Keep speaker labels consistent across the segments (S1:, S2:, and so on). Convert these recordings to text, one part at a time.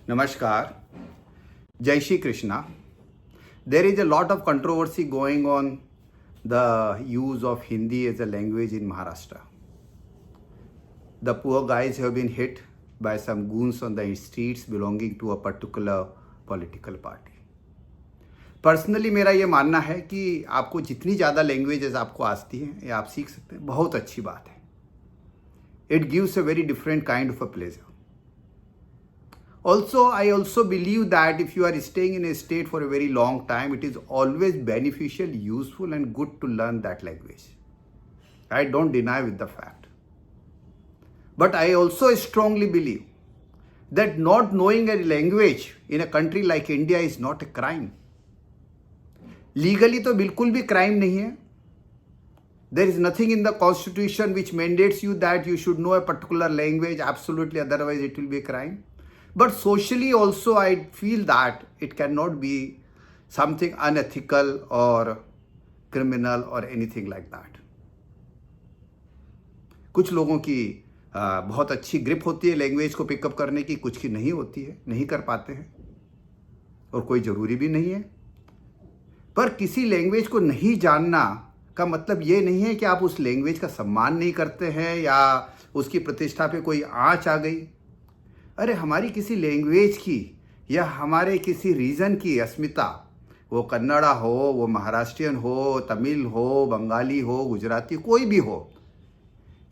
S1: Namaskar. Jai Shri Krishna. There is a lot of controversy going on the use of Hindi as a language in Maharashtra. The poor guys have been hit by some goons on the streets belonging to a particular political party. Personally मेरा ये मानना है कि आपको जितनी ज़्यादा languages आपको आती हैं या आप सीख सकते हैं, बहुत अच्छी बात है. It gives a very different kind of a pleasure. Also, I also believe that if you are staying in a state for a very long time, it is always beneficial, useful and good to learn that language. I don't deny with the fact. But I also strongly believe that not knowing a language in a country like India is not a crime. Legally तो बिल्कुल भी crime नहीं है. There is nothing in the constitution which mandates you that you should know a particular language, absolutely, otherwise it will be a crime. But socially also I feel that it cannot be something unethical or criminal or anything like that. कुछ लोगों की बहुत अच्छी grip होती है language को pickup करने की, कुछ की नहीं होती है, नहीं कर पाते हैं और कोई ज़रूरी भी नहीं है. पर किसी लैंग्वेज को नहीं जानना का मतलब ये नहीं है कि आप उस लैंग्वेज का सम्मान नहीं करते हैं या उसकी प्रतिष्ठा पे कोई आँच आ गई. अरे हमारी किसी लैंग्वेज की या हमारे किसी रीजन की अस्मिता, वो कन्नड़ा हो, वो महाराष्ट्रियन हो, तमिल हो, बंगाली हो, गुजराती, कोई भी हो,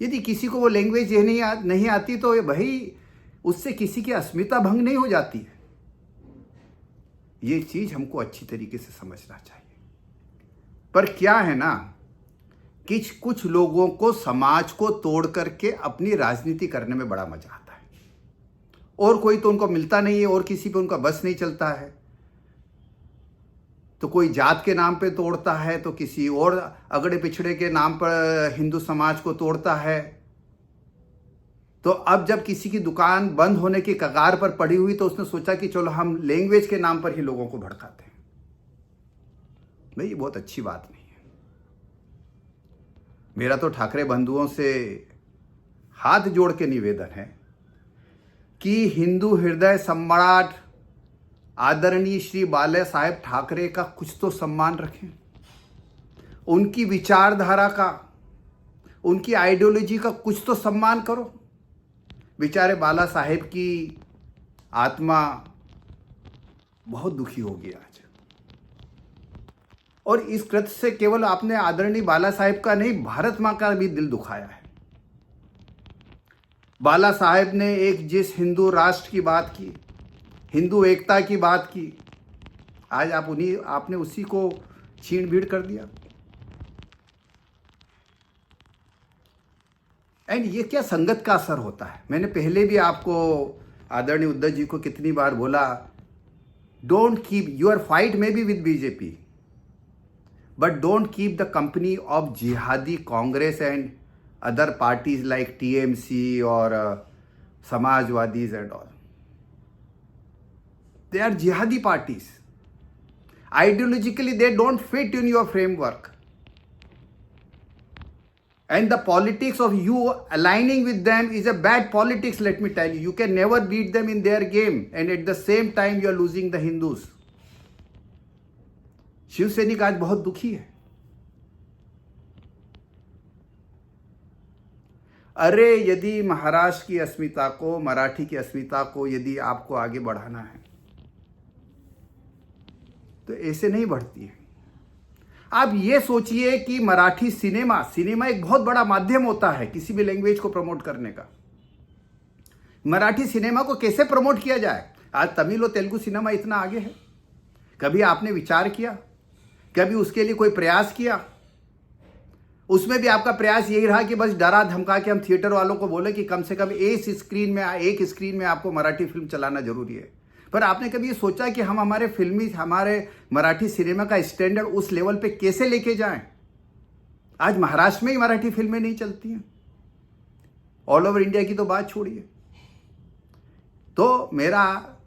S1: यदि किसी को वो लैंग्वेज ये नहीं आती तो भाई उससे किसी की अस्मिता भंग नहीं हो जाती है. ये चीज़ हमको अच्छी तरीके से समझना चाहिए. पर क्या है ना कि कुछ लोगों को समाज को तोड़ करके अपनी राजनीति करने में बड़ा मजा आता है और कोई तो उनको मिलता नहीं है और किसी पे उनका बस नहीं चलता है. तो कोई जात के नाम पे तोड़ता है तो किसी और अगड़े पिछड़े के नाम पर हिंदू समाज को तोड़ता है. तो अब जब किसी की दुकान बंद होने की कगार पर पड़ी हुई तो उसने सोचा कि चलो हम लैंग्वेज के नाम पर ही लोगों को भड़काते हैं. भाई ये बहुत अच्छी बात नहीं है. मेरा तो ठाकरे बंधुओं से हाथ जोड़ के निवेदन है कि हिंदू हृदय सम्राट आदरणीय श्री बाला साहेब ठाकरे का कुछ तो सम्मान रखें. उनकी विचारधारा का, उनकी आइडियोलॉजी का कुछ तो सम्मान करो. बेचारे बाला साहेब की आत्मा बहुत दुखी होगी आज. और इस कृत्य से केवल आपने आदरणीय बाला साहेब का नहीं, भारत माँ का भी दिल दुखाया है. बाला साहेब ने एक जिस हिंदू राष्ट्र की बात की, हिंदू एकता की बात की, आज आपने उसी को छीन भीड़ कर दिया. एंड ये क्या संगत का असर होता है. मैंने पहले भी आपको आदरणीय उद्धव जी को कितनी बार बोला, don't keep your fight may be with BJP but don't keep the company of जिहादी Congress and other parties like TMC or Samajwadis and all. They are jihadi parties. Ideologically, they don't fit in your framework. And the politics of you aligning with them is a bad politics, let me tell you. You can never beat them in their game. And at the same time, you are losing the Hindus. Shiv Sainik आज बहुत दुखी है. अरे यदि महाराष्ट्र की अस्मिता को, मराठी की अस्मिता को यदि आपको आगे बढ़ाना है तो ऐसे नहीं बढ़ती है. आप ये सोचिए कि मराठी सिनेमा एक बहुत बड़ा माध्यम होता है किसी भी लैंग्वेज को प्रमोट करने का. मराठी सिनेमा को कैसे प्रमोट किया जाए. आज तमिल और तेलुगु सिनेमा इतना आगे है. कभी आपने विचार किया, कभी उसके लिए कोई प्रयास किया. उसमें भी आपका प्रयास यही रहा कि बस डरा धमका के हम थिएटर वालों को बोले कि कम से कम एक स्क्रीन में आपको मराठी फिल्म चलाना जरूरी है. पर आपने कभी ये सोचा कि हम हमारे मराठी सिनेमा का स्टैंडर्ड उस लेवल पे कैसे लेके जाएं. आज महाराष्ट्र में ही मराठी फिल्में नहीं चलती हैं, ऑल ओवर इंडिया की तो बात छोड़िए. तो मेरा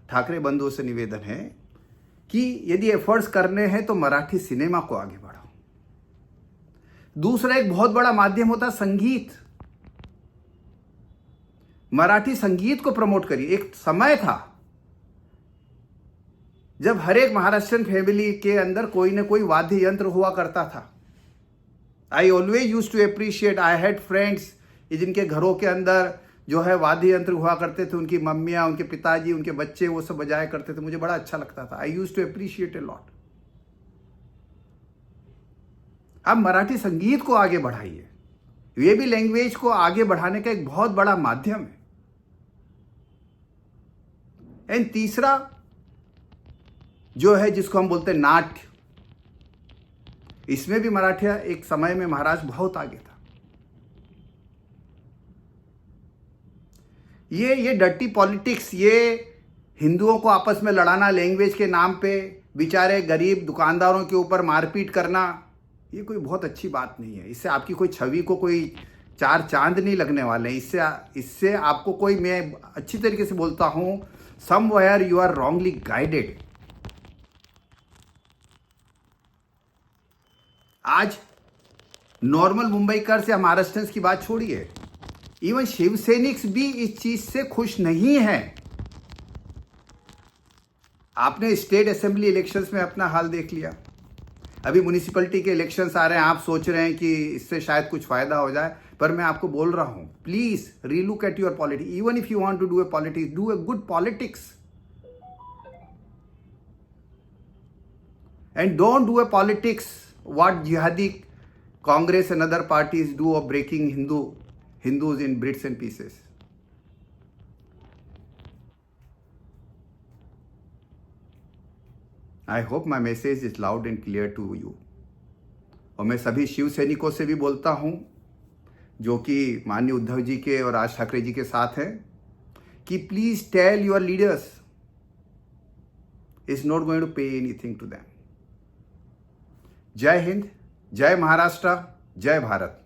S1: ठाकरे बंधुओं से निवेदन है कि यदि एफर्ट्स करने हैं तो मराठी सिनेमा को आगे बढ़ाओ. दूसरा एक बहुत बड़ा माध्यम होता है संगीत. मराठी संगीत को प्रमोट करिए. एक समय था जब हर एक महाराष्ट्रियन फैमिली के अंदर कोई ना कोई वाद्य यंत्र हुआ करता था। I always use to appreciate, I had friends जिनके घरों के अंदर जो है वाद्य यंत्र हुआ करते थे, उनकी मम्मियाँ, उनके पिताजी, उनके बच्चे वो सब बजाया करते थे, मुझे बड़ा अच्छा लगता था। I use to appreciate a lot. आप मराठी संगीत को आगे बढ़ाइए, ये भी लैंग्वेज को आगे बढ़ाने का एक बहुत बड़ा माध्यम है। एंड तीसरा जो है जिसको हम बोलते हैं नाट्य, इसमें भी मराठा एक समय में महाराष्ट्र बहुत आगे था। ये डर्टी पॉलिटिक्स, ये हिंदुओं को आपस में लड़ाना लैंग्वेज के नाम पे, बेचारे गरीब दुकानदारों के ऊपर मारपीट करना, ये कोई बहुत अच्छी बात नहीं है। इससे आपकी कोई छवि को कोई चार चांद नहीं लगने वाले हैं। इससे आपको कोई, मैं अच्छी तरीके से बोलता हूं, somewhere you are wrongly guided. आज नॉर्मल मुंबईकर से महाराष्ट्रियंस की बात छोड़िए, इवन शिवसैनिक भी इस चीज से खुश नहीं है। आपने स्टेट असेंबली इलेक्शंस में अपना हाल देख लिया, अभी म्युनिसिपैलिटी के इलेक्शंस आ रहे हैं। आप सोच रहे हैं कि इससे शायद कुछ फायदा हो जाए, पर मैं आपको बोल रहा हूं, please relook at your politics. Even if you want to do a politics, do a good politics and don't do a politics what jihadi Congress and other parties do of breaking Hindus in bits and pieces. I hope my message is loud and clear to you. और मैं सभी शिव सैनिकों से भी बोलता हूं जो कि माननीय उद्धव जी के और राज ठाकरे जी के साथ हैं कि please tell your leaders is not going to pay anything to them. जय हिंद, जय महाराष्ट्र, जय भारत।